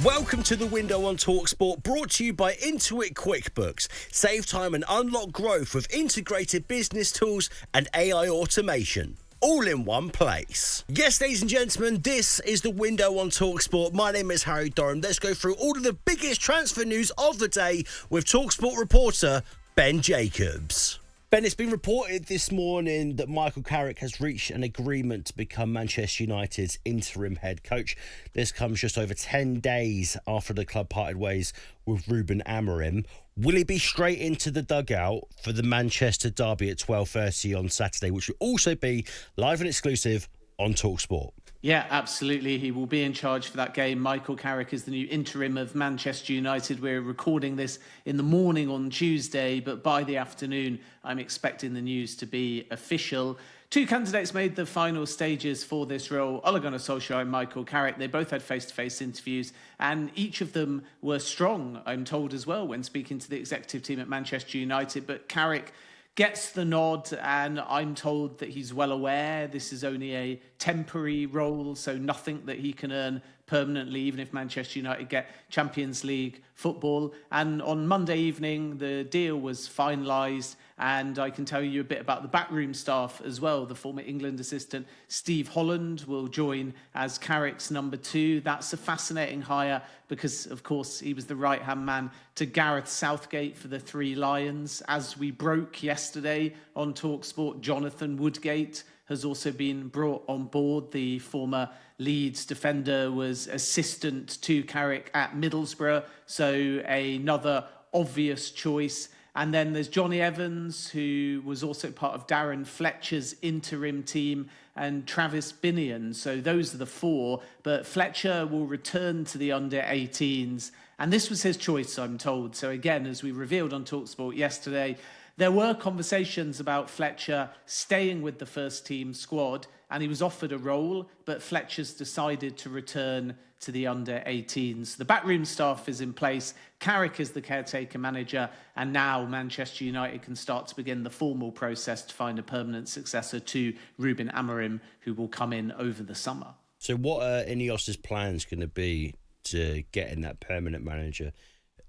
Welcome to the window on talkSPORT, brought to you by Intuit Quickbooks. Save time and unlock growth with integrated business tools and AI automation, all in one place. Yes, ladies and gentlemen, this is the window on talkSPORT. My name is Harry Durham. Let's go through all of the biggest transfer news of the day with talkSPORT reporter Ben Jacobs. Ben, it's been reported this morning that Michael Carrick has reached an agreement to become Manchester United's interim head coach. This comes just over 10 days after the club parted ways with Rúben Amorim. Will he be straight into the dugout for the Manchester derby at 12:30 on Saturday, which will also be live and exclusive on talkSPORT? Yeah, absolutely. He will be in charge for that game. Michael Carrick is the new interim of Manchester United. We're recording this in the morning on Tuesday, but by the afternoon, I'm expecting the news to be official. Two candidates made the final stages for this role, Ole Gunnar Solskjaer and Michael Carrick. They both had face-to-face interviews, and each of them were strong, I'm told as well, when speaking to the executive team at Manchester United. But Carrick gets the nod, and I'm told that he's well aware this is only a temporary role, so nothing that he can earn permanently, even if Manchester United get Champions League football. And on Monday evening, the deal was finalised, and I can tell you a bit about the backroom staff as well. The former England assistant Steve Holland will join as Carrick's number 2. That's a fascinating hire because, of course, he was the right-hand man to Gareth Southgate for the Three Lions. As we broke yesterday on talkSPORT, Jonathan Woodgate has also been brought on board. The former Leeds defender was assistant to Carrick at Middlesbrough, so another obvious choice. And then there's Johnny Evans, who was also part of Darren Fletcher's interim team, and Travis Binion. So those are the 4. But Fletcher will return to the under-18s. And this was his choice, I'm told. So again, as we revealed on talkSPORT yesterday, there were conversations about Fletcher staying with the first team squad, and he was offered a role, but Fletcher's decided to return to the under-18s. The backroom staff is in place. Carrick is the caretaker manager, and now Manchester United can start to begin the formal process to find a permanent successor to Rúben Amorim, who will come in over the summer. So what are Ineos's plans going to be to get in that permanent manager?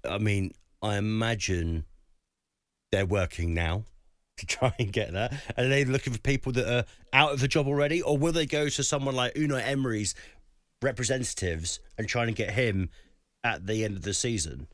I mean, I imagine they're working now to try and get that. Are they looking for people that are out of the job already, or will they go to someone like Unai Emery's representatives and trying to get him at the end of the season?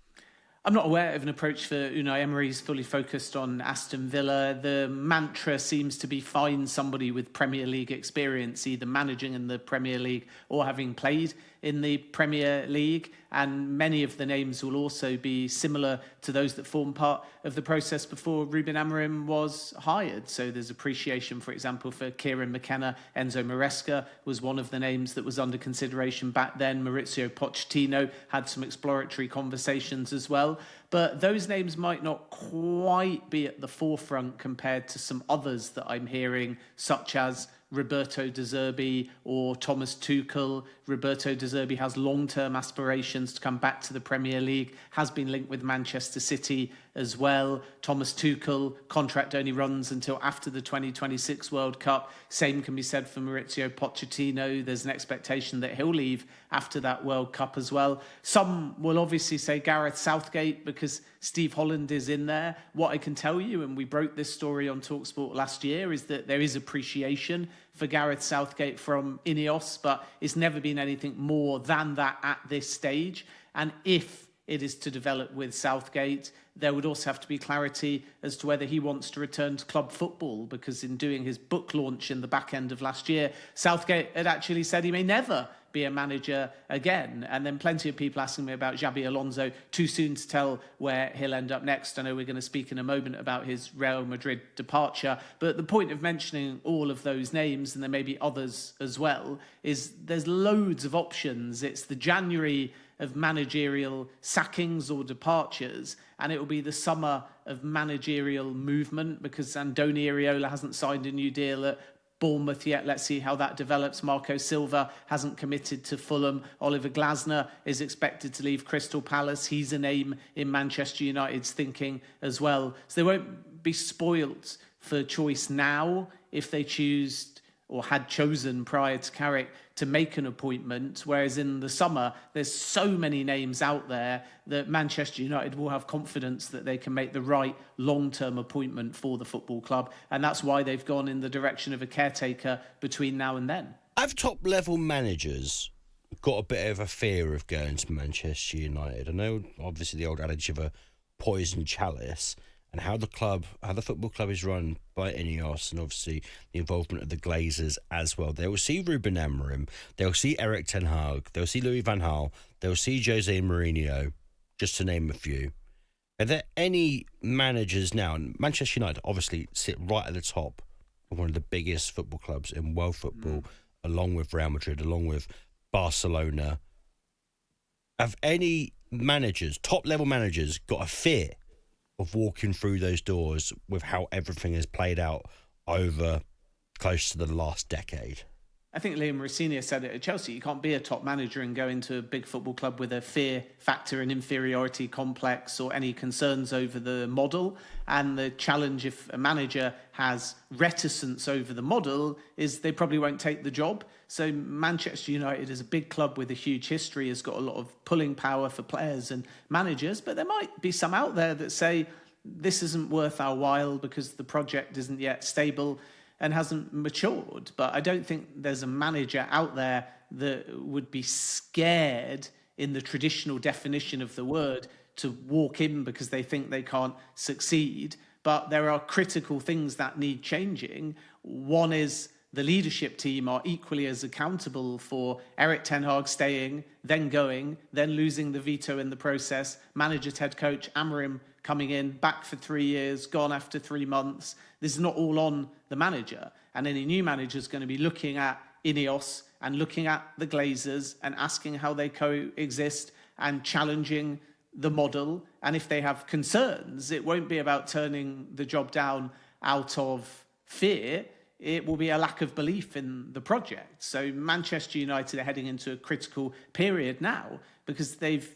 I'm not aware of an approach for Unai Emery. He's fully focused on Aston Villa. The mantra seems to be find somebody with Premier League experience, either managing in the Premier League or having played in the Premier League. And many of the names will also be similar to those that form part of the process before Rúben Amorim was hired. So there's appreciation, for example, for Kieran McKenna. Enzo Maresca was one of the names that was under consideration back then. Maurizio Pochettino had some exploratory conversations as well. But those names might not quite be at the forefront compared to some others that I'm hearing, such as Roberto De Zerbi or Thomas Tuchel. Roberto De Zerbi has long-term aspirations to come back to the Premier League, has been linked with Manchester City as well. Thomas Tuchel, contract only runs until after the 2026 World Cup. Same can be said for Maurizio Pochettino. There's an expectation that he'll leave after that World Cup as well. Some will obviously say Gareth Southgate because Steve Holland is in there. What I can tell you, and we broke this story on talkSPORT last year, is that there is appreciation for Gareth Southgate from Ineos, but it's never been anything more than that at this stage. And if it is to develop with Southgate, there would also have to be clarity as to whether he wants to return to club football, because in doing his book launch in the back end of last year, Southgate had actually said he may never be a manager again. And then plenty of people asking me about Xabi Alonso. Too soon to tell where he'll end up next. I know we're going to speak in a moment about his Real Madrid departure. But the point of mentioning all of those names, and there may be others as well, is there's loads of options. It's the January of managerial sackings or departures, and it will be the summer of managerial movement because Andoni Iraola hasn't signed a new deal at Bournemouth yet. Let's see how that develops. Marco Silva hasn't committed to Fulham. Oliver Glasner is expected to leave Crystal Palace. He's a name in Manchester United's thinking as well. So they won't be spoilt for choice now if they choose or had chosen prior to Carrick to make an appointment, whereas in the summer, there's so many names out there that Manchester United will have confidence that they can make the right long-term appointment for the football club. And that's why they've gone in the direction of a caretaker between now and then. Have top-level managers got a bit of a fear of going to Manchester United? I know, obviously, the old adage of a poison chalice, and how the football club is run by Ineos, and obviously the involvement of the Glazers as well. They will see Ruben Amorim, they'll see Erik ten Hag, they'll see Louis van Gaal, they'll see Jose Mourinho, just to name a few. Are there any managers now, and Manchester United obviously sit right at the top of one of the biggest football clubs in world football, along with Real Madrid, along with Barcelona. Have any managers, top-level managers, got a fear of walking through those doors with how everything has played out over close to the last decade? I think Liam Rossini said it at Chelsea. You can't be a top manager and go into a big football club with a fear factor, an inferiority complex, or any concerns over the model. And the challenge, if a manager has reticence over the model, is they probably won't take the job. So Manchester United is a big club with a huge history, has got a lot of pulling power for players and managers. But there might be some out there that say, this isn't worth our while because the project isn't yet stable and hasn't matured. But I don't think there's a manager out there that would be scared in the traditional definition of the word to walk in because they think they can't succeed. But there are critical things that need changing. One is the leadership team are equally as accountable for Erik ten Hag staying, then going, then losing the veto in the process. Manager, head coach, Amorim coming in, back for 3 years, gone after 3 months. This is not all on the manager. And any new manager is going to be looking at Ineos and looking at the Glazers and asking how they coexist and challenging the model. And if they have concerns, it won't be about turning the job down out of fear. It will be a lack of belief in the project. So Manchester United are heading into a critical period now because they've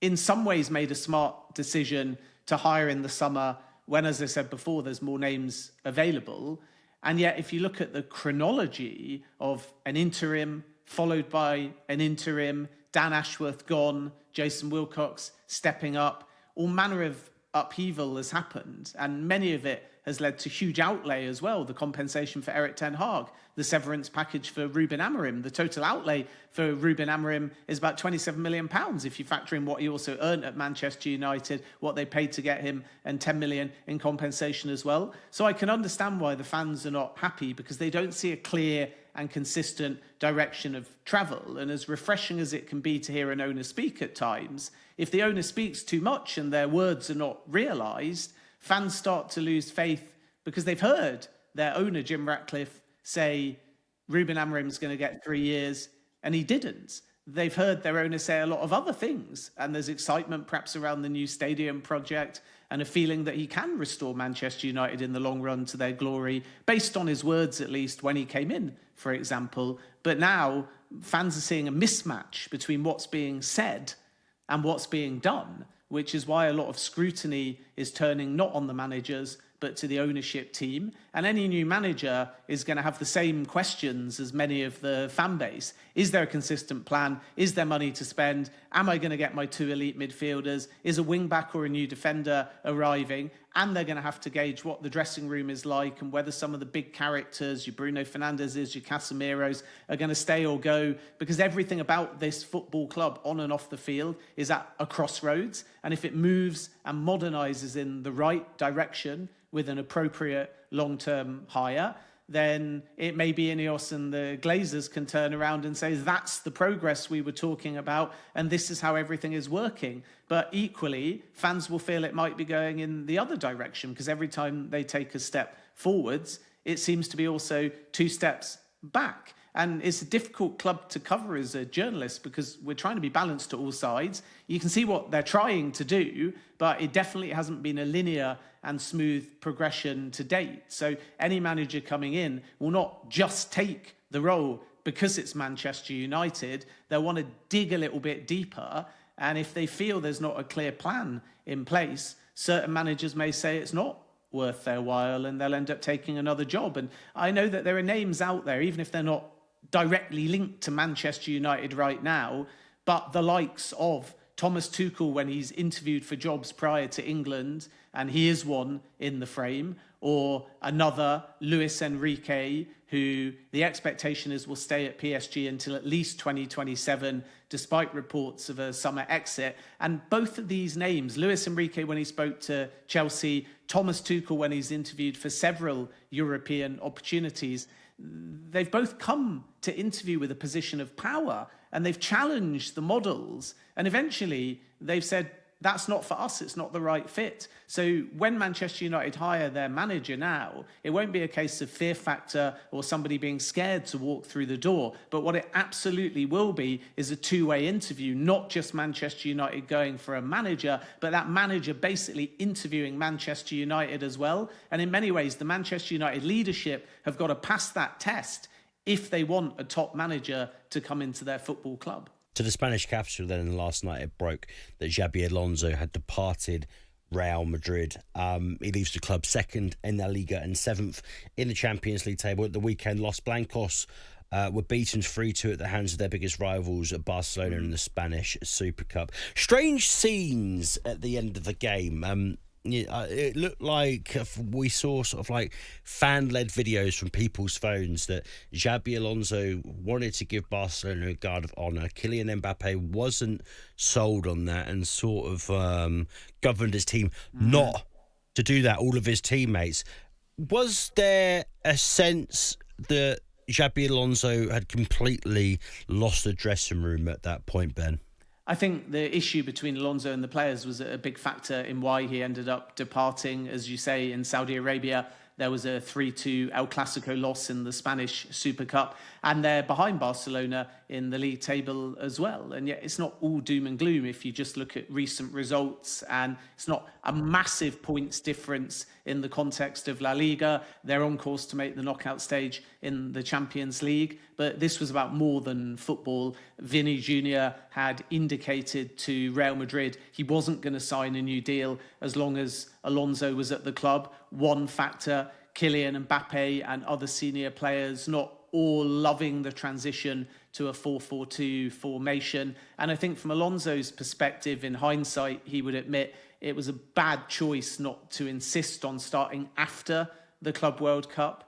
in some ways made a smart decision to hire in the summer when, as I said before, there's more names available. And yet, if you look at the chronology of an interim followed by an interim, Dan Ashworth gone, Jason Wilcox stepping up, all manner of upheaval has happened. And many of it has led to huge outlay as well. The compensation for Erik ten Hag, the severance package for Ruben Amorim. The total outlay for Ruben Amorim is about £27 million if you factor in what he also earned at Manchester United, what they paid to get him, and £10 million in compensation as well. So I can understand why the fans are not happy because they don't see a clear and consistent direction of travel. And as refreshing as it can be to hear an owner speak at times, if the owner speaks too much and their words are not realised, fans start to lose faith because they've heard their owner, Jim Ratcliffe, say Ruben Amorim's going to get 3 years, and he didn't. They've heard their owner say a lot of other things, and there's excitement perhaps around the new stadium project and a feeling that he can restore Manchester United in the long run to their glory, based on his words at least when he came in, for example. But now fans are seeing a mismatch between what's being said and what's being done, which is why a lot of scrutiny is turning not on the managers, but to the ownership team. And any new manager is going to have the same questions as many of the fan base. Is there a consistent plan? Is there money to spend? Am I going to get my 2 elite midfielders? Is a wing-back or a new defender arriving? And they're going to have to gauge what the dressing room is like and whether some of the big characters, your Bruno Fernandezes, your Casemiros, are going to stay or go, because everything about this football club on and off the field is at a crossroads. And if it moves and modernises in the right direction with an appropriate long-term hire, then it may be Ineos and the Glazers can turn around and say, that's the progress we were talking about, and this is how everything is working. But equally, fans will feel it might be going in the other direction, because every time they take a step forwards, it seems to be also 2 steps back. And it's a difficult club to cover as a journalist because we're trying to be balanced to all sides. You can see what they're trying to do, but it definitely hasn't been a linear and smooth progression to date. So any manager coming in will not just take the role because it's Manchester United. They'll want to dig a little bit deeper. And if they feel there's not a clear plan in place, certain managers may say it's not worth their while, and they'll end up taking another job. And I know that there are names out there, even if they're not directly linked to Manchester United right now, but the likes of Thomas Tuchel when he's interviewed for jobs prior to England, and he is one in the frame, or another Luis Enrique, who the expectation is will stay at PSG until at least 2027, despite reports of a summer exit. And both of these names, Luis Enrique when he spoke to Chelsea, Thomas Tuchel when he's interviewed for several European opportunities, they've both come to interview with a position of power, and they've challenged the models, and eventually they've said, that's not for us, it's not the right fit. So when Manchester United hire their manager now, it won't be a case of fear factor or somebody being scared to walk through the door. But what it absolutely will be is a two-way interview, not just Manchester United going for a manager, but that manager basically interviewing Manchester United as well. And in many ways, the Manchester United leadership have got to pass that test if they want a top manager to come into their football club. To the Spanish capital then, last night it broke that Xabi Alonso had departed Real Madrid. He leaves the club second in La Liga and seventh in the Champions League table. At the weekend, Los Blancos were beaten 3-2 at the hands of their biggest rivals at Barcelona in the Spanish Super Cup. Strange scenes at the end of the game. It looked like we saw sort of like fan-led videos from people's phones that Xabi Alonso wanted to give Barcelona a guard of honour. Kylian Mbappe wasn't sold on that and sort of governed his team not to do that, all of his teammates. Was there a sense that Xabi Alonso had completely lost the dressing room at that point, Ben? I think the issue between Alonso and the players was a big factor in why he ended up departing. As you say, in Saudi Arabia, there was a 3-2 El Clasico loss in the Spanish Super Cup, and they're behind Barcelona in the league table as well. And yet it's not all doom and gloom if you just look at recent results, and it's not a massive points difference in the context of La Liga. They're on course to make the knockout stage in the Champions League, but this was about more than football. Vini Jr. had indicated to Real Madrid he wasn't going to sign a new deal as long as Alonso was at the club. One factor, Kylian Mbappe and other senior players not all loving the transition to a 4-4-2 formation. And I think from Alonso's perspective, in hindsight, he would admit it was a bad choice not to insist on starting after the Club World Cup.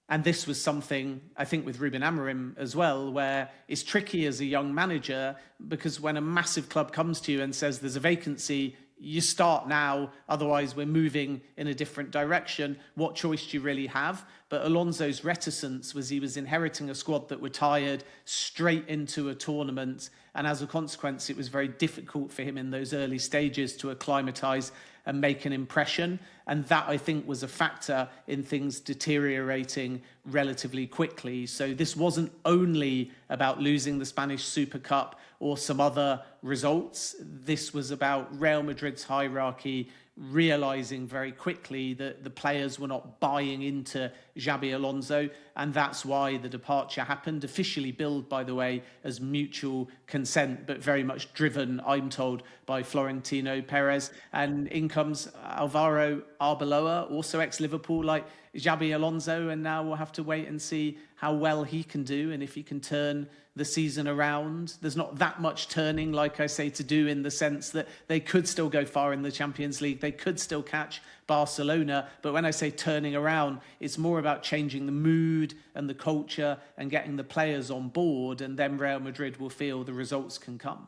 And this was something, I think, with Ruben Amorim as well, where it's tricky as a young manager, because when a massive club comes to you and says there's a vacancy, you start now, otherwise we're moving in a different direction. What choice do you really have? But Alonso's reticence was he was inheriting a squad that were tired straight into a tournament. And as a consequence, it was very difficult for him in those early stages to acclimatise and make an impression. And that, I think, was a factor in things deteriorating relatively quickly. So this wasn't only about losing the Spanish Super Cup or some other results. This was about Real Madrid's hierarchy realising very quickly that the players were not buying into Xabi Alonso, and that's why the departure happened, officially billed, by the way, as mutual consent, but very much driven, I'm told, by Florentino Perez. And in comes Alvaro Arbeloa, also ex-Liverpool, like Xabi Alonso, and now we'll have to wait and see how well he can do and if he can turn the season around. There's not that much turning, like I say, to do, in the sense that they could still go far in the Champions League. They could still catch Barcelona. But when I say turning around, it's more about changing the mood and the culture and getting the players on board, and then Real Madrid will feel the results can come.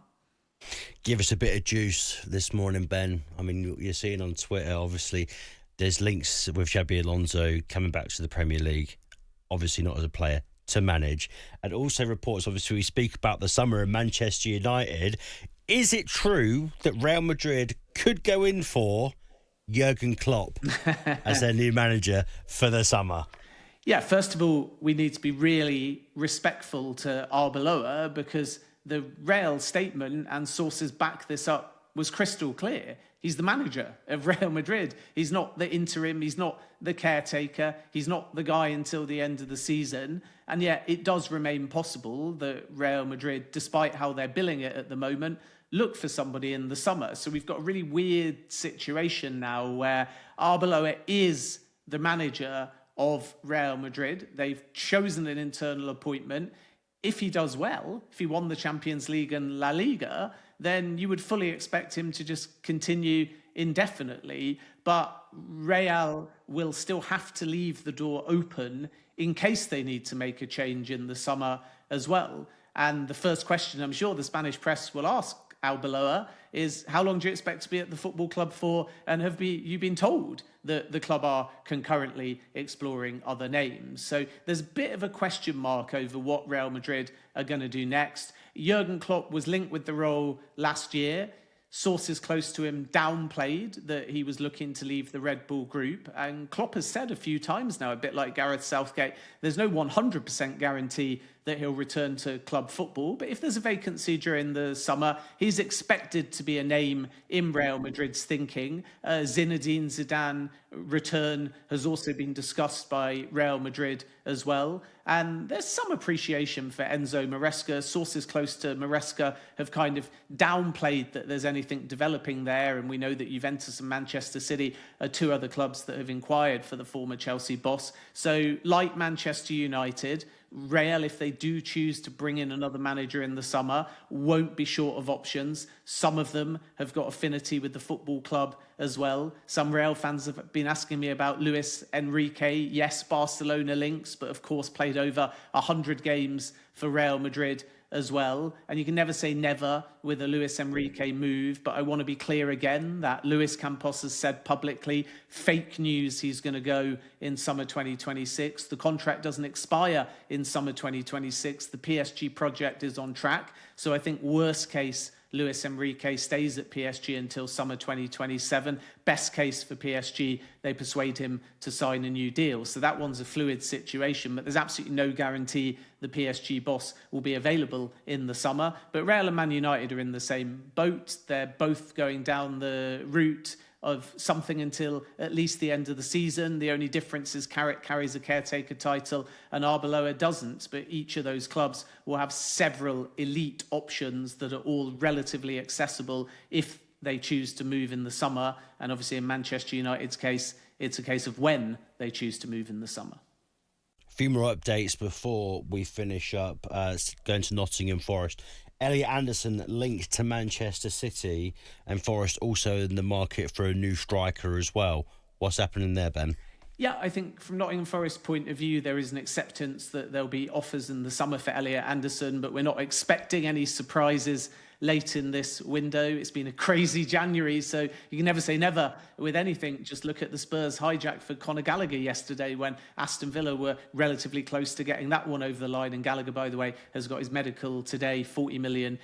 Give us a bit of juice this morning, Ben. I mean, you're seeing on Twitter, obviously, there's links with Xabi Alonso coming back to the Premier League, obviously not as a player, to manage. And also reports, obviously, we speak about the summer in Manchester United. Is it true that Real Madrid could go in for Jürgen Klopp as their new manager for the summer? Yeah, first of all, we need to be really respectful to Arbeloa, because the Real statement, and sources back this up, was crystal clear. He's the manager of Real Madrid. He's not the interim. He's not the caretaker. He's not the guy until the end of the season. And yet it does remain possible that Real Madrid, despite how they're billing it at the moment, look for somebody in the summer. So we've got a really weird situation now where Arbeloa is the manager of Real Madrid. They've chosen an internal appointment. If he does well, if he won the Champions League and La Liga, then you would fully expect him to just continue indefinitely. But Real will still have to leave the door open in case they need to make a change in the summer as well. And the first question I'm sure the Spanish press will ask Arbeloa is, how long do you expect to be at the football club for? And have you been told that the club are concurrently exploring other names? So there's a bit of a question mark over what Real Madrid are going to do next. Jürgen Klopp was linked with the role last year. Sources close to him downplayed that he was looking to leave the Red Bull group. And Klopp has said a few times now, a bit like Gareth Southgate, there's no 100% guarantee that he'll return to club football. But if there's a vacancy during the summer, he's expected to be a name in Real Madrid's thinking. Zinedine Zidane return has also been discussed by Real Madrid as well. And there's some appreciation for Enzo Maresca. Sources close to Maresca have kind of downplayed that there's anything developing there. And we know that Juventus and Manchester City are two other clubs that have inquired for the former Chelsea boss. So like Manchester United, Real, if they do choose to bring in another manager in the summer, won't be short of options. Some of them have got affinity with the football club as well. Some Real fans have been asking me about Luis Enrique. Yes, Barcelona links, but of course played over 100 games for Real Madrid as well. And you can never say never with a Luis Enrique move, but I want to be clear again that Luis Campos has said publicly, fake news, he's going to go in summer 2026. The contract doesn't expire in summer 2026. The PSG project is on track. So I think worst case, Luis Enrique stays at PSG until summer 2027. Best case for PSG, they persuade him to sign a new deal. So that one's a fluid situation, but there's absolutely no guarantee the PSG boss will be available in the summer. But Real and Man United are in the same boat. They're both going down the route of something until at least the end of the season. The only difference is Carrick carries a caretaker title and Arbeloa doesn't, but each of those clubs will have several elite options that are all relatively accessible if they choose to move in the summer. And obviously in Manchester United's case, it's a case of when they choose to move in the summer. A few more updates before we finish up, going to Nottingham Forest. Elliot Anderson linked to Manchester City, and Forest also in the market for a new striker as well. What's happening there, Ben? Yeah, I think from Nottingham Forest's point of view, there is an acceptance that there'll be offers in the summer for Elliot Anderson, but we're not expecting any surprises late in this window. It's been a crazy January, so you can never say never with anything. Just look at the Spurs hijack for Conor Gallagher yesterday when Aston Villa were relatively close to getting that one over the line. And Gallagher, by the way, has got his medical today, €40 million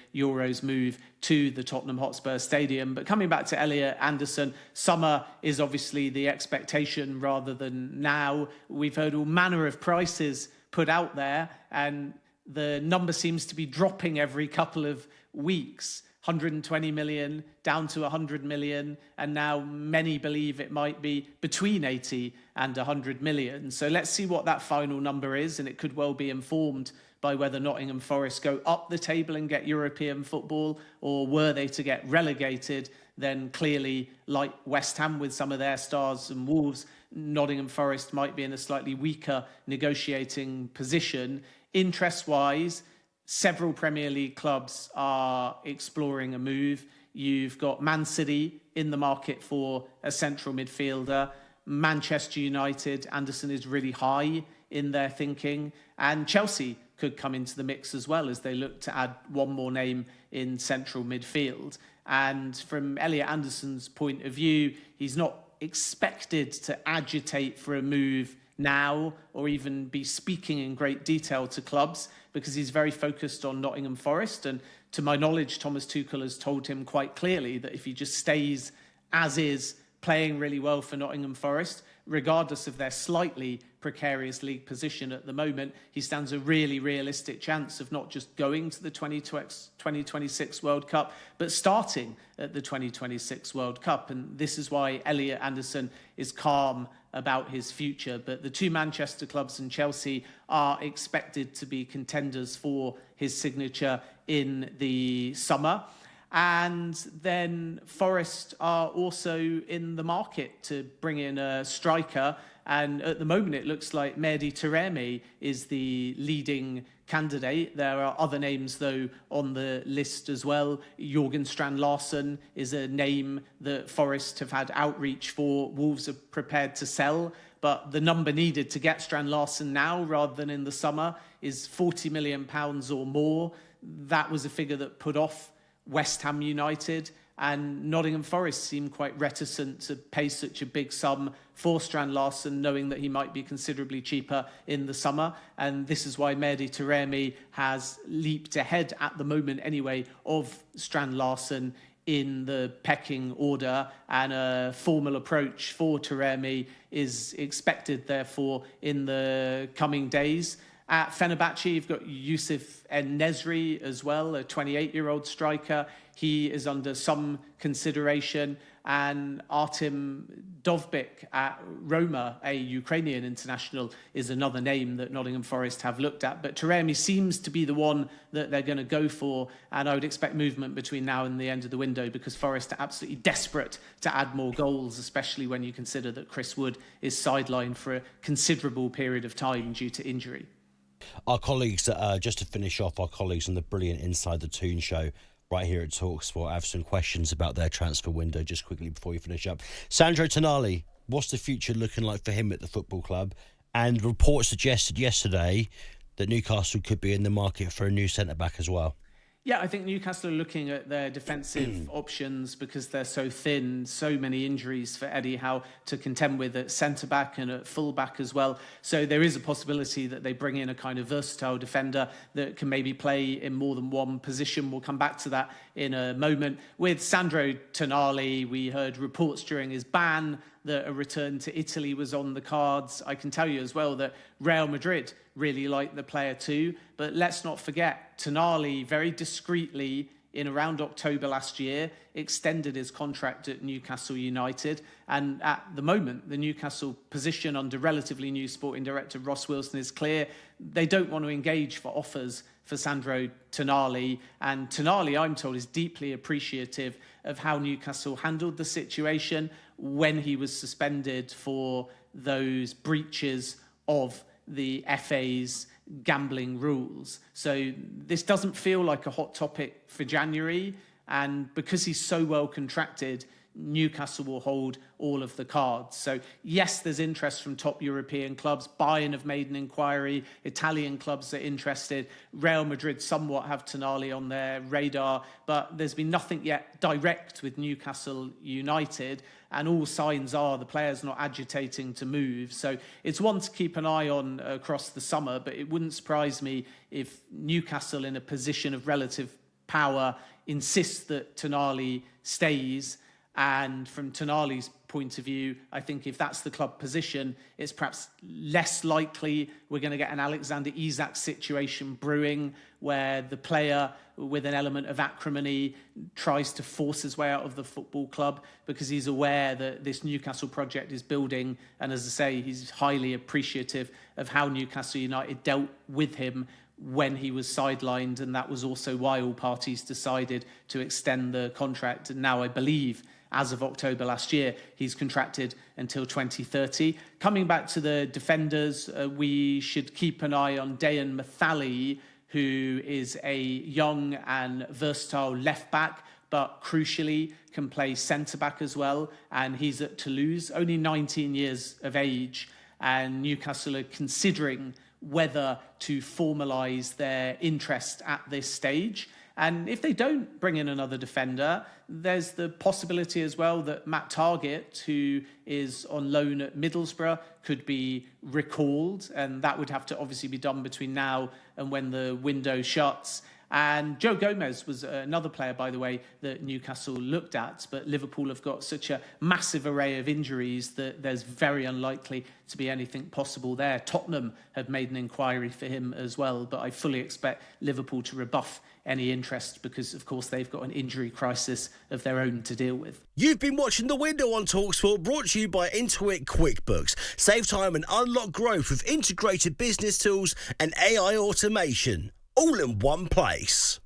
move to the Tottenham Hotspur Stadium. But coming back to Elliot Anderson, summer is obviously the expectation rather than now. We've heard all manner of prices put out there, and the number seems to be dropping every couple of weeks. 120 million down to 100 million, and now many believe it might be between 80 and 100 million. So let's see what that final number is, and it could well be informed by whether Nottingham Forest go up the table and get European football, or were they to get relegated, then clearly, like West Ham with some of their stars and Wolves, Nottingham Forest might be in a slightly weaker negotiating position. Interest-wise, several Premier League clubs are exploring a move. You've got Man City in the market for a central midfielder. Manchester United, Anderson is really high in their thinking. And Chelsea could come into the mix as well as they look to add one more name in central midfield. And from Elliot Anderson's point of view, he's not expected to agitate for a move now or even be speaking in great detail to clubs because he's very focused on Nottingham Forest. And to my knowledge, Thomas Tuchel has told him quite clearly that if he just stays as is, playing really well for Nottingham Forest, regardless of their slightly precarious league position at the moment, he stands a really realistic chance of not just going to the 2026 World Cup, but starting at the 2026 World Cup. And this is why Elliot Anderson is calm about his future. But the two Manchester clubs and Chelsea are expected to be contenders for his signature in the summer. And then Forest are also in the market to bring in a striker. And at the moment, it looks like Mehdi Taremi is the leading candidate. There are other names, though, on the list as well. Jürgen Strand-Larsen is a name that Forest have had outreach for. Wolves are prepared to sell. But the number needed to get Strand-Larsen now, rather than in the summer, is £40 million or more. That was a figure that put off West Ham United, and Nottingham Forest seemed quite reticent to pay such a big sum for Strand-Larsen, knowing that he might be considerably cheaper in the summer. And this is why Mehdi Taremi has leaped ahead at the moment anyway of Strand-Larsen in the pecking order, and a formal approach for Taremi is expected, therefore, in the coming days. At Fenerbahce, you've got Yusuf En-Nesri as well, a 28-year-old striker. He is under some consideration. And Artem Dovbyk at Roma, a Ukrainian international, is another name that Nottingham Forest have looked at. But Taremi seems to be the one that they're going to go for. And I would expect movement between now and the end of the window, because Forest are absolutely desperate to add more goals, especially when you consider that Chris Wood is sidelined for a considerable period of time due to injury. Our colleagues, just to finish off, our colleagues on the brilliant Inside the Toon show right here at talkSPORT, I have some questions about their transfer window just quickly before you finish up. Sandro Tonali, what's the future looking like for him at the football club? And reports suggested yesterday that Newcastle could be in the market for a new centre-back as well. Yeah, I think Newcastle are looking at their defensive options because they're so thin, so many injuries for Eddie Howe to contend with at centre-back and at full-back as well. So there is a possibility that they bring in a kind of versatile defender that can maybe play in more than one position. We'll come back to that in a moment. With Sandro Tonali, we heard reports during his ban that a return to Italy was on the cards. I can tell you as well that Real Madrid really liked the player too. But let's not forget, Tonali very discreetly in around October last year extended his contract at Newcastle United. And at the moment, the Newcastle position under relatively new sporting director Ross Wilson is clear. They don't want to engage for offers for Sandro Tonali. And Tonali, I'm told, is deeply appreciative of how Newcastle handled the situation when he was suspended for those breaches of the FA's gambling rules. So this doesn't feel like a hot topic for January. And because he's so well contracted, Newcastle will hold all of the cards. So yes, there's interest from top European clubs. Bayern have made an inquiry. Italian clubs are interested. Real Madrid somewhat have Tonali on their radar, but there's been nothing yet direct with Newcastle United, and all signs are the player's not agitating to move. So it's one to keep an eye on across the summer, but it wouldn't surprise me if Newcastle, in a position of relative power, insists that Tonali stays. And from Tonali's point of view, I think if that's the club position, it's perhaps less likely we're going to get an Alexander Isak situation brewing, where the player with an element of acrimony tries to force his way out of the football club because he's aware that this Newcastle project is building. And as I say, he's highly appreciative of how Newcastle United dealt with him when he was sidelined, and that was also why all parties decided to extend the contract. And now I believe, as of October last year, he's contracted until 2030. Coming back to the defenders, we should keep an eye on Dayan Mathali, who is a young and versatile left-back, but crucially can play centre-back as well. And he's at Toulouse, only 19 years of age. And Newcastle are considering whether to formalise their interest at this stage. And if they don't bring in another defender, there's the possibility as well that Matt Targett, who is on loan at Middlesbrough, could be recalled. And that would have to obviously be done between now and when the window shuts. And Joe Gomez was another player, by the way, that Newcastle looked at. But Liverpool have got such a massive array of injuries that there's very unlikely to be anything possible there. Tottenham have made an inquiry for him as well. But I fully expect Liverpool to rebuff any interest because, of course, they've got an injury crisis of their own to deal with. You've been watching The Window on talkSPORT, brought to you by Intuit Quickbooks. Save time and unlock growth with integrated business tools and AI automation, all in one place.